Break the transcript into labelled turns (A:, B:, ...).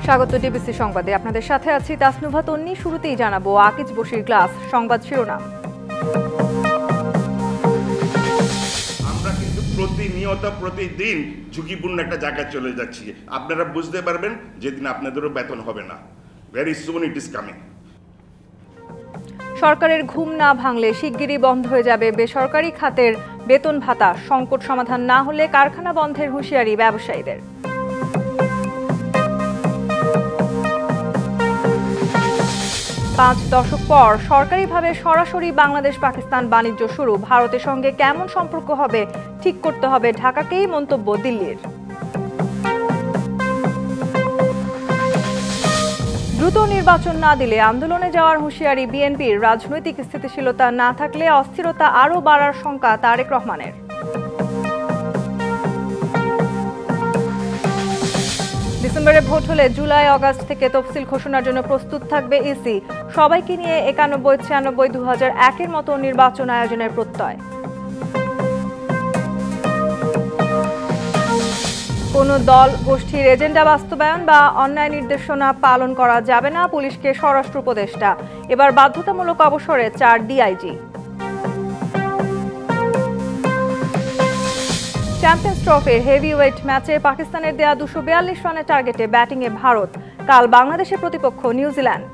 A: স্বাগত ডিবিসি সংবাদে আপনাদের সাথে আছি তাসনুভা তন্নি। শুরুতেই জানাবো আকিজ বশির ক্লাস সংবাদ শিরোনাম।
B: আমরা কিন্তু প্রতিদিন ঝুঁকিপূর্ণ একটা জায়গায় চলে যাচ্ছি। আপনারা বুঝতে পারবেন যেদিন আপনাদেরও বেতন হবে না। Very soon it is coming.
A: সরকারের ঘুম না ভাঙলে শিগগিরই বন্ধ হয়ে যাবে বেসরকারি খাতের বেতন ভাতা। সংকট সমাধান না হলে কারখানা বন্ধের হুঁশিয়ারি ব্যবসায়ীদের। 5 দশক পর সরকারিভাবে সরাসরি বাংলাদেশ পাকিস্তান বাণিজ্য শুরু। ভারতের সঙ্গে কেমন সম্পর্ক হবে ঠিক করতে হবে ঢাকাকেই, মন্তব্য দিল্লির। দ্রুত নির্বাচন না দিলে আন্দোলনে যাওয়ার হুঁশিয়ারি বিএনপির। রাজনৈতিক স্থিতিশীলতা না থাকলে অস্থিরতা আরও বাড়ার শঙ্কা তারেক রহমানের। ডিসেম্বরে ভোট হলে জুলাই আগস্ট থেকে তফসিল ঘোষণার জন্য প্রস্তুত থাকবে ইসি। সবাইকে নিয়ে 91, 96, 2001-এর মতো নির্বাচন আয়োজনের প্রত্যয়। কোনো দল গোষ্ঠীর এজেন্ডা বাস্তবায়ন বা অন্যায় নির্দেশনা পালন করা যাবে না, পুলিশকে স্বরাষ্ট্র উপদেষ্টা। এবার বাধ্যতামূলক অবসরে 4 ডিআইজি। চ্যাম্পিয়ন্স ট্রফির হেভিওয়েট ম্যাচে পাকিস্তানের দেয়া 242 রানের টার্গেটে ব্যাটিংয়ে ভারত। কাল বাংলাদেশের প্রতিপক্ষ নিউজিল্যান্ড।